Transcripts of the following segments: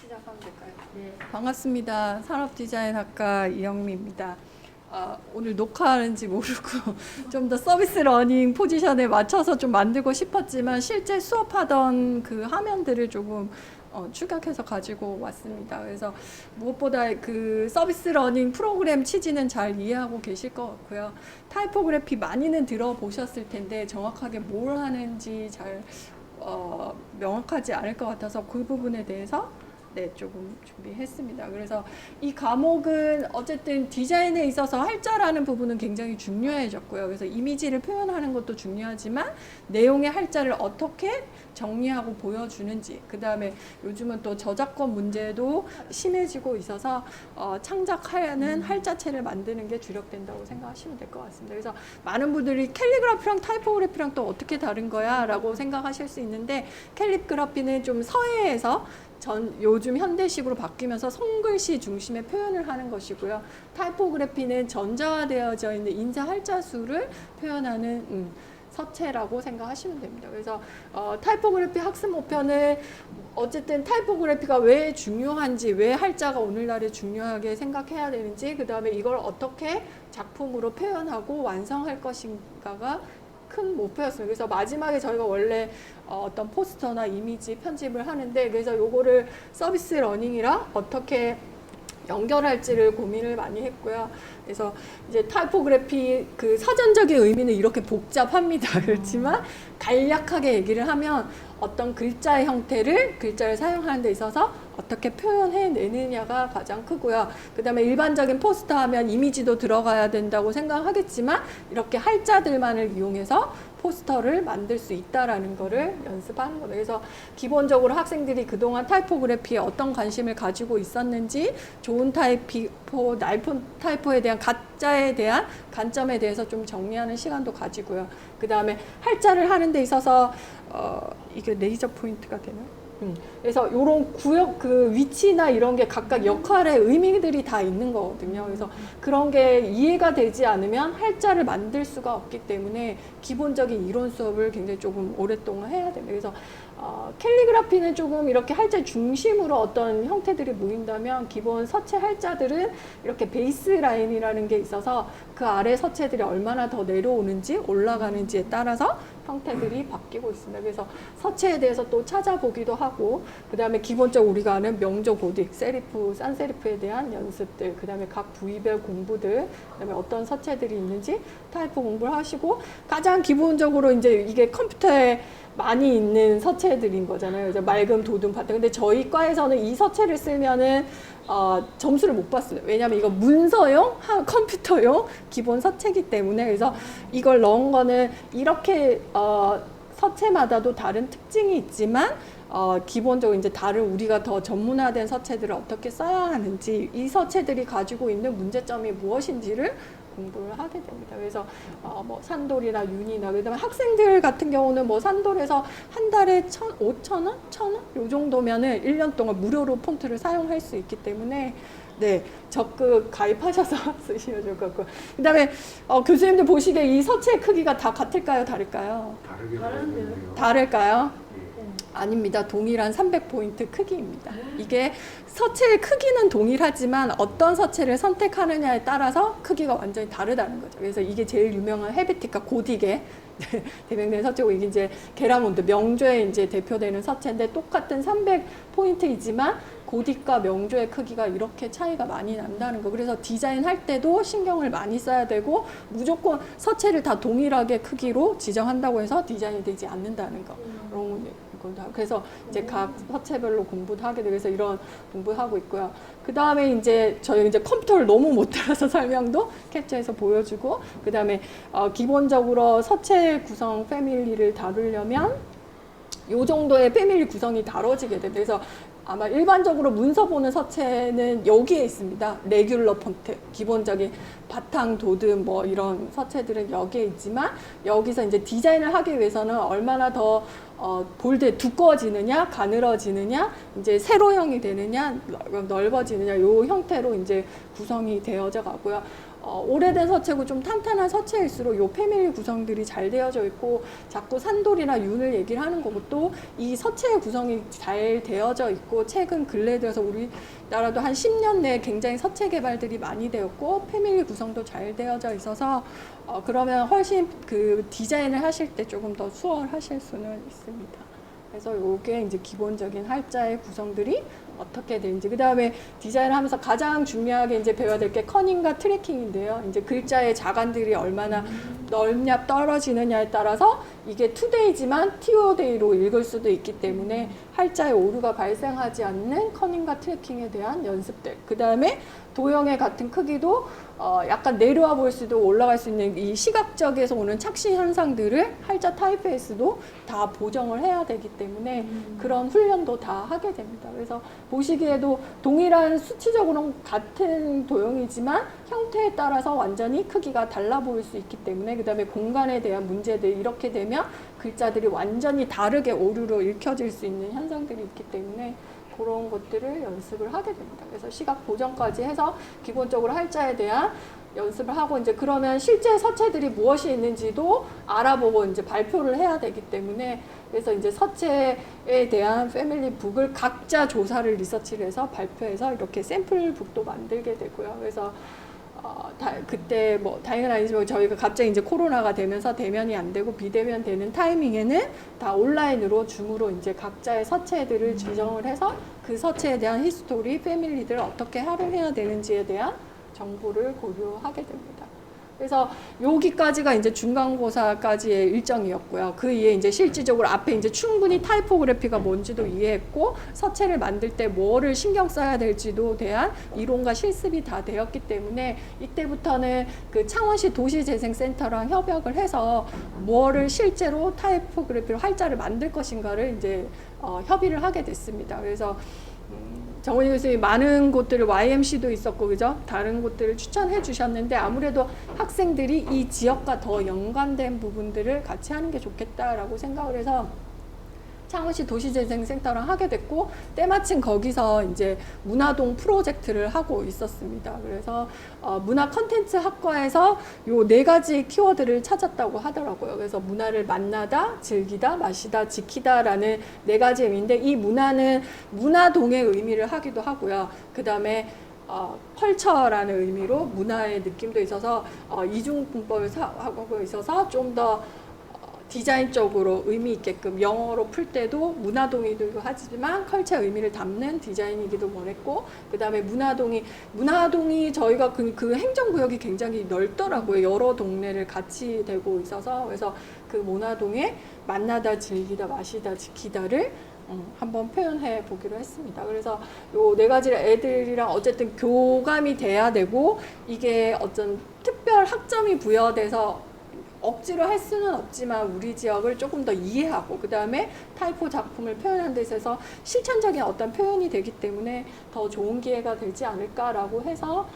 시작하면 될까요? 네, 반갑습니다. 산업디자인학과 이영미입니다. 오늘 녹화하는지 모르고 좀 더 서비스 러닝 포지션에 맞춰서 좀 만들고 싶었지만 실제 수업하던 그 화면들을 조금 축약해서 가지고 왔습니다. 그래서 무엇보다 그 서비스 러닝 프로그램 취지는 잘 이해하고 계실 것 같고요. 타이포그래피 많이는 들어보셨을 텐데 정확하게 뭘 하는지 잘 명확하지 않을 것 같아서 그 부분에 대해서 조금 준비했습니다. 그래서 이 과목은 어쨌든 디자인에 있어서 할자라는 부분은 굉장히 중요해졌고요. 그래서 이미지를 표현하는 것도 중요하지만 내용의 할자를 어떻게 정리하고 보여주는지, 그 다음에 요즘은 또 저작권 문제도 심해지고 있어서 창작하는 할자체를 만드는 게 주력된다고 생각하시면 될 것 같습니다. 그래서 많은 분들이 캘리그라피랑 타이포그래피랑 또 어떻게 다른 거야? 라고 생각하실 수 있는데, 캘리그라피는 좀 서예에서 요즘 현대식으로 바뀌면서 손글씨 중심의 표현을 하는 것이고요. 타이포그래피는 전자화되어져 있는 인쇄 할자수를 표현하는 서체라고 생각하시면 됩니다. 그래서 타이포그래피 학습 목표는 어쨌든 타이포그래피가 왜 중요한지, 왜 할자가 오늘날에 중요하게 생각해야 되는지, 그 다음에 이걸 어떻게 작품으로 표현하고 완성할 것인가가 큰 목표였습니다. 그래서 마지막에 저희가 원래 어떤 포스터나 이미지 편집을 하는데, 그래서 요거를 서비스 러닝이랑 어떻게 연결할지를 고민을 많이 했고요. 그래서 이제 타이포그래피 그 사전적인 의미는 이렇게 복잡합니다. 그렇지만 간략하게 얘기를 하면 어떤 글자의 형태를 글자를 사용하는 데 있어서 어떻게 표현해내느냐가 가장 크고요. 그 다음에 일반적인 포스터 하면 이미지도 들어가야 된다고 생각하겠지만 이렇게 할자들만을 이용해서 포스터를 만들 수 있다라는 거를 연습하는 거예요. 그래서 기본적으로 학생들이 그동안 타이포그래피에 어떤 관심을 가지고 있었는지, 좋은 타이포, 나쁜 타이포에 대한 가짜에 대한 관점에 대해서 좀 정리하는 시간도 가지고요. 그 다음에 할자를 하는 데 있어서 이게 레이저 포인트가 되나요? 그래서 이런 구역 그 위치나 이런 게 각각 역할의 의미들이 다 있는 거거든요. 그래서 그런 게 이해가 되지 않으면 할자를 만들 수가 없기 때문에 기본적인 이론 수업을 굉장히 조금 오랫동안 해야 됩니다. 그래서 캘리그라피는 조금 이렇게 할자 중심으로 어떤 형태들이 모인다면, 기본 서체 할자들은 이렇게 베이스 라인이라는 게 있어서 그 아래 서체들이 얼마나 더 내려오는지 올라가는지에 따라서 형태들이 바뀌고 있습니다. 그래서 서체에 대해서 또 찾아보기도 하고, 그 다음에 기본적으로 우리가 아는 명조 고딕, 세리프, 산세리프에 대한 연습들, 그 다음에 각 부위별 공부들, 그 다음에 어떤 서체들이 있는지 타이포 공부를 하시고, 가장 기본적으로 이제 이게 컴퓨터에 많이 있는 서체들인 거잖아요. 이제 맑음, 도둠, 바탕. 근데 저희 과에서는 이 서체를 쓰면은 점수를 못 봤어요. 왜냐하면 이거 문서용, 컴퓨터용 기본 서체이기 때문에. 그래서 이걸 넣은 거는 이렇게 서체마다도 다른 특징이 있지만 기본적으로 이제 다른 우리가 더 전문화된 서체들을 어떻게 써야 하는지, 이 서체들이 가지고 있는 문제점이 무엇인지를 공부를 하게 됩니다. 그래서 뭐 산돌이나 윤이나, 그다음에 학생들 같은 경우는 뭐 산돌에서 한 달에 5,000원? 1,000원? 요 정도면은 1년 동안 무료로 폰트를 사용할 수 있기 때문에 적극 가입하셔서 쓰시면 좋을 것 같고, 그 다음에 교수님들 보시기에 이 서체의 크기가 다 같을까요? 다를까요? 다른데요? 다를까요? 아닙니다. 동일한 300포인트 크기입니다. 이게 서체의 크기는 동일하지만 어떤 서체를 선택하느냐에 따라서 크기가 완전히 다르다는 거죠. 그래서 이게 제일 유명한 헬베티카 고딕의 대명된 서체고, 이게 이제 게라몬드 명조에 이제 대표되는 서체인데, 똑같은 300포인트이지만 고딕과 명조의 크기가 이렇게 차이가 많이 난다는 거. 그래서 디자인할 때도 신경을 많이 써야 되고, 무조건 서체를 다 동일하게 크기로 지정한다고 해서 디자인이 되지 않는다는 거. 그래서 이제 각 서체별로 공부도 하게 되고, 그래서 이런 공부하고 있고요. 그 다음에 이제 저희 이제 컴퓨터를 너무 못 따라서 설명도 캡처해서 보여주고, 그 다음에 기본적으로 서체 구성 패밀리를 다루려면 요 정도의 패밀리 구성이 다뤄지게 돼요. 그래서 아마 일반적으로 문서 보는 서체는 여기에 있습니다. 레귤러 폰트, 기본적인 바탕, 도듬 뭐 이런 서체들은 여기에 있지만, 여기서 이제 디자인을 하기 위해서는 얼마나 더 볼드 두꺼워지느냐, 가늘어지느냐, 이제 세로형이 되느냐, 넓어지느냐, 요 형태로 이제 구성이 되어져 가고요. 오래된 서체고 좀 탄탄한 서체일수록 요 패밀리 구성들이 잘 되어져 있고 자꾸 산돌이나 윤을 얘기를 하는 거고 또 이 서체의 구성이 잘 되어져 있고 최근 근래 들어서 우리나라도 한 10년 내에 굉장히 서체 개발들이 많이 되었고 패밀리 구성도 잘 되어져 있어서 그러면 훨씬 그 디자인을 하실 때 조금 더 수월하실 수는 있습니다. 그래서 요게 이제 기본적인 할자의 구성들이 어떻게 되는지. 그 다음에 디자인을 하면서 가장 중요하게 이제 배워야 될 게 커닝과 트래킹인데요. 이제 글자의 자간들이 얼마나 넓냐 떨어지느냐에 따라서 이게 투데이지만 TO데이로 읽을 수도 있기 때문에 할자의 오류가 발생하지 않는 커닝과 트래킹에 대한 연습들. 그 다음에 도형의 같은 크기도 약간 내려와 볼 수도 올라갈 수 있는 이 시각적에서 오는 착시 현상들을 할자 타입페이스도 다 보정을 해야 되기 때문에 그런 훈련도 다 하게 됩니다. 그래서 보시기에도 동일한 수치적으로는 같은 도형이지만 형태에 따라서 완전히 크기가 달라 보일 수 있기 때문에 그 다음에 공간에 대한 문제들 이렇게 되면 글자들이 완전히 다르게 오류로 읽혀질 수 있는 현상들이 있기 때문에 그런 것들을 연습을 하게 됩니다. 그래서 시각 보정까지 해서 기본적으로 할자에 대한 연습을 하고 이제 그러면 실제 서체들이 무엇이 있는지도 알아보고 이제 발표를 해야 되기 때문에 그래서 이제 서체에 대한 패밀리 북을 각자 조사를 리서치를 해서 발표해서 이렇게 샘플 북도 만들게 되고요. 그래서 그때 뭐 다행은 아니지만 저희가 갑자기 이제 코로나가 되면서 대면이 안 되고 비대면 되는 타이밍에는 다 온라인으로 줌으로 이제 각자의 서체들을 지정을 해서 그 서체에 대한 히스토리, 패밀리들을 어떻게 활용해야 되는지에 대한 정보를 고려하게 됩니다. 그래서 여기까지가 이제 중간고사까지의 일정이었고요. 그 이에 이제 실질적으로 앞에 이제 충분히 타이포그래피가 뭔지도 이해했고 서체를 만들 때 뭐를 신경 써야 될지도 대한 이론과 실습이 다 되었기 때문에 이때부터는 그 창원시 도시재생센터랑 협약을 해서 뭐를 실제로 타이포그래피로 할자를 만들 것인가를 이제 협의를 하게 됐습니다. 그래서 정원희 교수님이 많은 곳들을 YMC도 있었고 그죠? 다른 곳들을 추천해 주셨는데 아무래도 학생들이 이 지역과 더 연관된 부분들을 같이 하는 게 좋겠다라고 생각을 해서 창원시 도시재생센터랑 하게 됐고 때마침 거기서 이제 문화동 프로젝트를 하고 있었습니다. 그래서 문화 컨텐츠 학과에서 요 4가지 키워드를 찾았다고 하더라고요. 그래서 문화를 만나다, 즐기다, 마시다, 지키다라는 4가지 의미인데 이 문화는 문화동의 의미를 하기도 하고요. 그 다음에 컬처라는 의미로 문화의 느낌도 있어서 이중분법을 하고 있어서 좀더 디자인적으로 의미 있게끔 영어로 풀 때도 문화동이기도 하지만 컬처의 의미를 담는 디자인이기도 원했고 그 다음에 문화동이 저희가 그 행정구역이 굉장히 넓더라고요. 여러 동네를 같이 되고 있어서 그래서 그 문화동에 만나다 즐기다 마시다 지키다를 한번 표현해 보기로 했습니다. 그래서 요 4가지를 애들이랑 어쨌든 교감이 돼야 되고 이게 어떤 특별 학점이 부여돼서 억지로 할 수는 없지만 우리 지역을 조금 더 이해하고 그 다음에 타이포 작품을 표현하는 데 있어서 실천적인 어떤 표현이 되기 때문에 더 좋은 기회가 되지 않을까라고 해서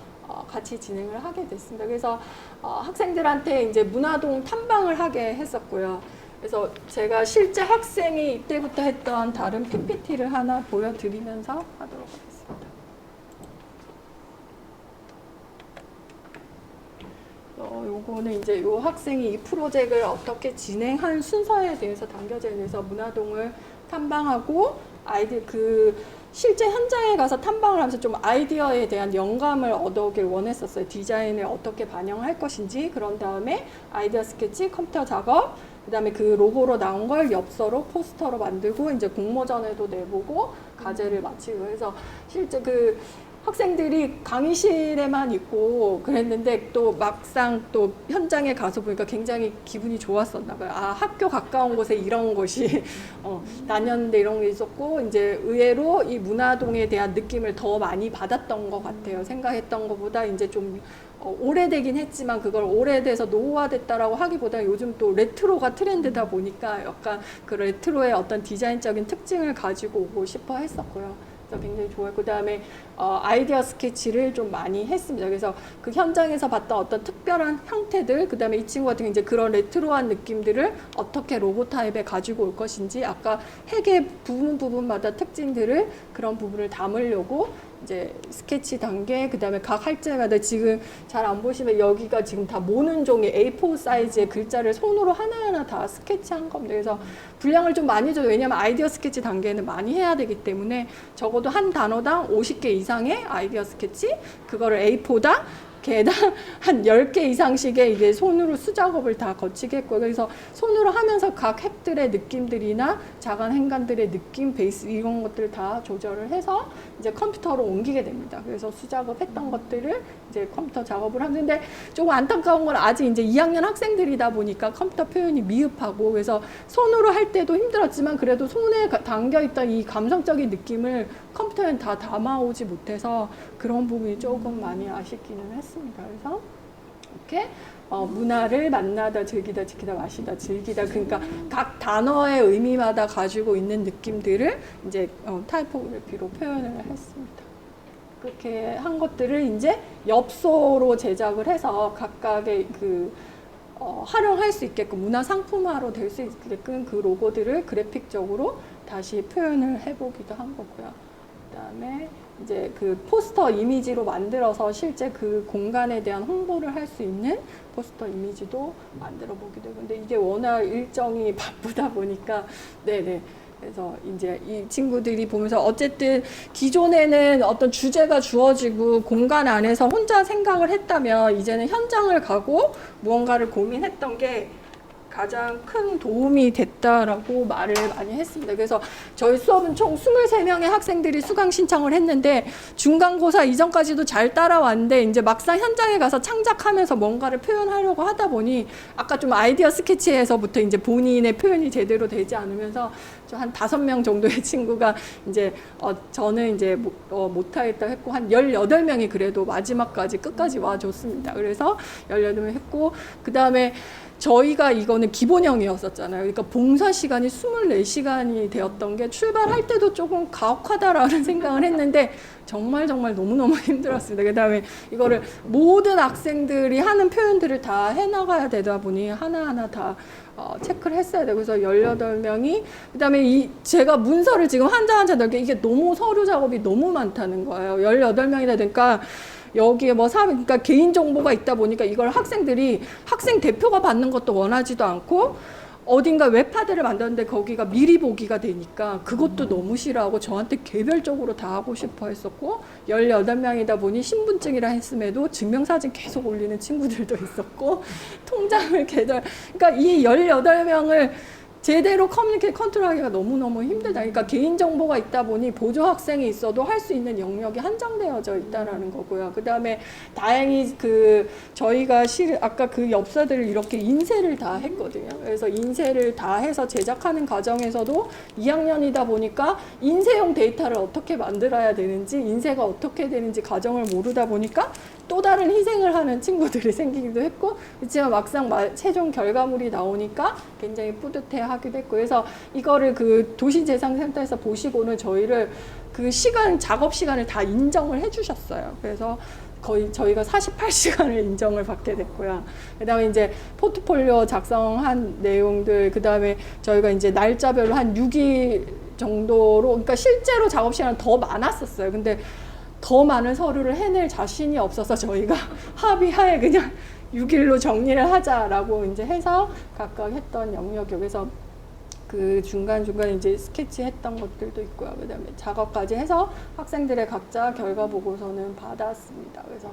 같이 진행을 하게 됐습니다. 그래서 학생들한테 이제 문화동 탐방을 하게 했었고요. 그래서 제가 실제 학생이 이때부터 했던 다른 PPT를 하나 보여드리면서 하도록 하겠습니다. 요거는 이제 요 학생이 이 프로젝트를 어떻게 진행한 순서에 대해서 담겨져 있어서 문화동을 탐방하고 실제 현장에 가서 탐방을 하면서 좀 아이디어에 대한 영감을 얻어오길 원했었어요. 디자인을 어떻게 반영할 것인지 그런 다음에 아이디어 스케치, 컴퓨터 작업 그 다음에 그 로고로 나온 걸 엽서로 포스터로 만들고 이제 공모전에도 내보고 과제를 마치고 해서 실제 그 학생들이 강의실에만 있고 그랬는데 또 막상 또 현장에 가서 보니까 굉장히 기분이 좋았었나 봐요. 학교 가까운 곳에 이런 곳이 다녔는데 이런 게 있었고 이제 의외로 이 문화동에 대한 느낌을 더 많이 받았던 것 같아요. 생각했던 것보다 이제 좀 오래되긴 했지만 그걸 오래돼서 노후화됐다라고 하기보다 요즘 또 레트로가 트렌드다 보니까 약간 그 레트로의 어떤 디자인적인 특징을 가지고 오고 싶어 했었고요. 그래서 굉장히 좋아요. 그 다음에 아이디어 스케치를 좀 많이 했습니다. 그래서 그 현장에서 봤던 어떤 특별한 형태들, 그 다음에 이 친구 같은 경우 이제 그런 레트로한 느낌들을 어떻게 로고 타입에 가지고 올 것인지, 아까 핵의 부분마다 특징들을 그런 부분을 담으려고 이제 스케치 단계, 그 다음에 각 할자마다 지금 잘 안 보시면 여기가 지금 다 모는 종이 A4 사이즈의 글자를 손으로 하나하나 다 스케치한 겁니다. 그래서 분량을 좀 많이 줘요. 왜냐하면 아이디어 스케치 단계는 많이 해야 되기 때문에 적어도 한 단어당 50개 이상의 아이디어 스케치, 그거를 A4다 개당 한 10개 이상씩의 이게 손으로 수작업을 다 거치게 했고요. 그래서 손으로 하면서 각 획들의 느낌들이나 자간 행간들의 느낌, 베이스 이런 것들을 다 조절을 해서 이제 컴퓨터로 옮기게 됩니다. 그래서 수작업 했던 것들을 이제 컴퓨터 작업을 하는데, 조금 안타까운 건 아직 이제 2학년 학생들이다 보니까 컴퓨터 표현이 미흡하고, 그래서 손으로 할 때도 힘들었지만 그래도 손에 담겨있던 이 감성적인 느낌을 컴퓨터에 다 담아오지 못해서 그런 부분이 조금 많이 아쉽기는 했습니다. 그래서 이렇게 문화를 만나다, 즐기다, 지키다, 마시다, 즐기다, 그러니까 각 단어의 의미마다 가지고 있는 느낌들을 이제 타이포그래피로 표현을 했습니다. 그렇게 한 것들을 이제 엽서로 제작을 해서 각각의 활용할 수 있게끔 문화 상품화로 될 수 있게끔 그 로고들을 그래픽적으로 다시 표현을 해보기도 한 거고요. 그다음에 이제 그 포스터 이미지로 만들어서 실제 그 공간에 대한 홍보를 할 수 있는 포스터 이미지도 만들어 보기도 해요. 근데 이게 워낙 일정이 바쁘다 보니까, 네네. 그래서 이제 이 친구들이 보면서 어쨌든 기존에는 어떤 주제가 주어지고 공간 안에서 혼자 생각을 했다면 이제는 현장을 가고 무언가를 고민했던 게 가장 큰 도움이 됐다라고 말을 많이 했습니다. 그래서 저희 수업은 총 23명의 학생들이 수강 신청을 했는데 중간고사 이전까지도 잘 따라왔는데 이제 막상 현장에 가서 창작하면서 뭔가를 표현하려고 하다 보니 아까 좀 아이디어 스케치에서부터 이제 본인의 표현이 제대로 되지 않으면서 한 5명 정도의 친구가 이제 저는 이제 못하겠다 했고, 한 18명이 그래도 마지막까지 끝까지 와줬습니다. 그래서 18명 했고, 그 다음에 저희가 이거는 기본형이었었잖아요. 그러니까 봉사 시간이 24시간이 되었던 게 출발할 때도 조금 가혹하다라는 생각을 했는데 정말 너무너무 힘들었습니다. 그 다음에 이거를 모든 학생들이 하는 표현들을 다 해나가야 되다 보니 하나하나 다 체크를 했어야 돼요. 그래서 18명이, 그 다음에 제가 문서를 지금 한자 넓게, 이게 너무 서류 작업이 너무 많다는 거예요. 18명이다 보니까 여기에 그러니까 개인정보가 있다 보니까 이걸 학생들이 학생 대표가 받는 것도 원하지도 않고, 어딘가 웹하드를 만들었는데 거기가 미리 보기가 되니까 그것도 너무 싫어하고 저한테 개별적으로 다 하고 싶어 했었고, 18명이다 보니 신분증이라 했음에도 증명사진 계속 올리는 친구들도 있었고, 통장을 그러니까 이 18명을 제대로 커뮤니케이션 컨트롤하기가 너무너무 힘들다. 그러니까 개인정보가 있다 보니 보조 학생이 있어도 할 수 있는 영역이 한정되어져 있다라는 거고요. 그 다음에 다행히 저희가 아까 그 엽서들을 이렇게 인쇄를 다 했거든요. 그래서 인쇄를 다 해서 제작하는 과정에서도 2학년이다 보니까 인쇄용 데이터를 어떻게 만들어야 되는지, 인쇄가 어떻게 되는지 과정을 모르다 보니까 또 다른 희생을 하는 친구들이 생기기도 했고, 그렇지만 막상 최종 결과물이 나오니까 굉장히 뿌듯해 하기도 했고, 그래서 이거를 그 도시재생센터에서 보시고는 저희를 작업 시간을 다 인정을 해주셨어요. 그래서 거의 저희가 48시간을 인정을 받게 됐고요. 그 다음에 이제 포트폴리오 작성한 내용들, 그 다음에 저희가 이제 날짜별로 한 6일 정도로, 그러니까 실제로 작업 시간은 더 많았었어요. 근데 더 많은 서류를 해낼 자신이 없어서 저희가 합의하에 그냥 6일로 정리를 하자라고 이제 해서 각각 했던 영역이요. 그래서 그 중간중간 이제 스케치 했던 것들도 있고요. 그 다음에 작업까지 해서 학생들의 각자 결과 보고서는 받았습니다. 그래서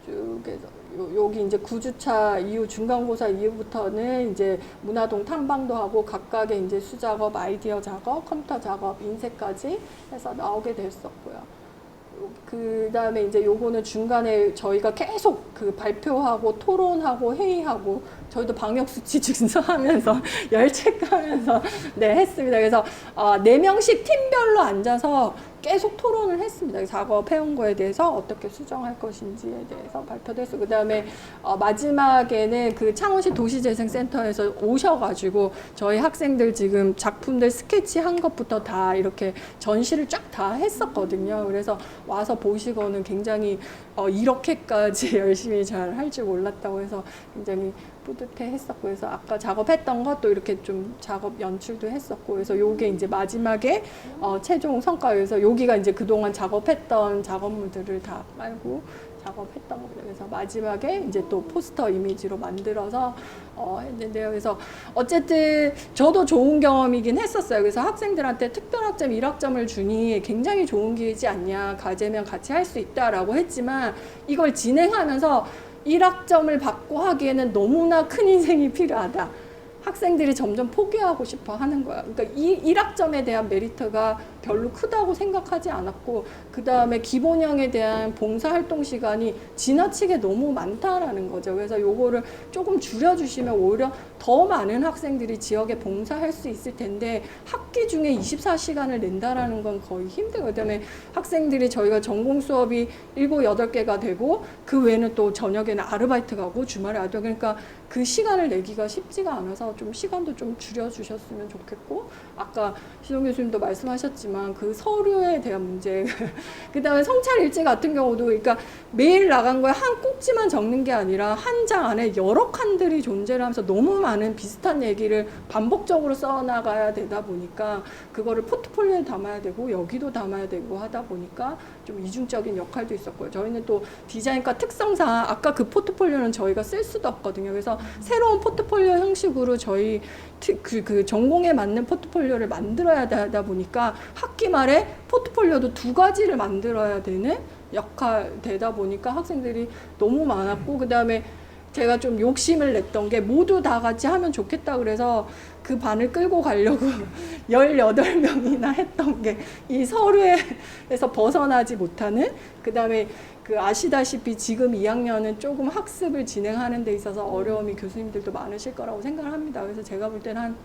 쭉 해서 여기 이제 9주차 이후, 중간고사 이후부터는 이제 문화동 탐방도 하고 각각의 이제 수작업, 아이디어 작업, 컴퓨터 작업, 인쇄까지 해서 나오게 됐었고요. 그 다음에 이제 요거는 중간에 저희가 계속 발표하고 토론하고 회의하고 저희도 방역수치 준수하면서 열체크하면서 네 했습니다. 그래서 4명씩 팀별로 앉아서 계속 토론을 했습니다. 작업해온 거에 대해서 어떻게 수정할 것인지에 대해서 발표도 했어요. 그 다음에 마지막에는 그 창원시 도시재생센터에서 오셔가지고 저희 학생들 지금 작품들 스케치한 것부터 다 이렇게 전시를 쫙 다 했었거든요. 그래서 와서 보시고는 굉장히 이렇게까지 열심히 잘 할 줄 몰랐다고 해서 굉장히 뿌듯해 했었고, 그래서 아까 작업했던 것도 이렇게 좀 작업 연출도 했었고, 그래서 요게 이제 마지막에 최종 성과여서 여기가 이제 그동안 작업했던 작업물들을 다 빨고 작업했던 겁니다. 그래서 마지막에 이제 또 포스터 이미지로 만들어서 했는데요. 그래서 어쨌든 저도 좋은 경험이긴 했었어요. 그래서 학생들한테 특별학점 1학점을 주니 굉장히 좋은 기회지 않냐, 과제면 같이 할 수 있다라고 했지만 이걸 진행하면서 1학점을 받고 하기에는 너무나 큰 인생이 필요하다. 학생들이 점점 포기하고 싶어 하는 거야. 그러니까 이 1학점에 대한 메리트가 별로 크다고 생각하지 않았고, 그 다음에 기본형에 대한 봉사활동 시간이 지나치게 너무 많다라는 거죠. 그래서 요거를 조금 줄여주시면 오히려 더 많은 학생들이 지역에 봉사할 수 있을 텐데, 학기 중에 24시간을 낸다라는 건 거의 힘들어요. 그다음에 학생들이 저희가 전공 수업이 7, 8개가 되고, 그 외에는 또 저녁에는 아르바이트 가고 주말에 아르바이트, 그러니까 그 시간을 내기가 쉽지가 않아서 좀 시간도 좀 줄여주셨으면 좋겠고, 아까 시동 교수님도 말씀하셨지만 그 서류에 대한 문제 그 다음에 성찰 일지 같은 경우도, 그러니까 매일 나간 거에 한 꼭지만 적는 게 아니라 한 장 안에 여러 칸들이 존재를 하면서 너무 많은 비슷한 얘기를 반복적으로 써나가야 되다 보니까 그거를 포트폴리오에 담아야 되고 여기도 담아야 되고 하다 보니까 좀 이중적인 역할도 있었고요. 저희는 또 디자인과 특성상 아까 그 포트폴리오는 저희가 쓸 수도 없거든요. 그래서 새로운 포트폴리오 형식으로 저희 그 전공에 맞는 포트폴리오를 만들어야 되다 보니까 학기 말에 포트폴리오도 2가지를 만들어야 되는 역할 되다 보니까 학생들이 너무 많았고, 그 다음에 제가 좀 욕심을 냈던 게 모두 다 같이 하면 좋겠다 그래서 그 반을 끌고 가려고 18명이나 했던 게 이 서류에서 벗어나지 못하는, 그 다음에 그 아시다시피 지금 2학년은 조금 학습을 진행하는 데 있어서 어려움이 교수님들도 많으실 거라고 생각을 합니다. 그래서 제가 볼 때는 한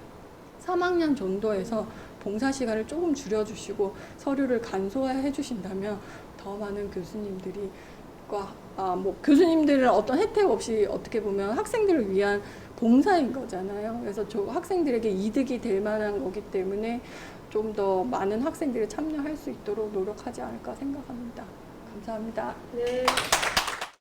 3학년 정도에서 봉사 시간을 조금 줄여주시고 서류를 간소화해 주신다면 더 많은 교수님들이 뭐 교수님들은 어떤 혜택 없이 어떻게 보면 학생들을 위한 봉사인 거잖아요. 그래서 저 학생들에게 이득이 될 만한 거기 때문에 좀 더 많은 학생들이 참여할 수 있도록 노력하지 않을까 생각합니다. 감사합니다. 네.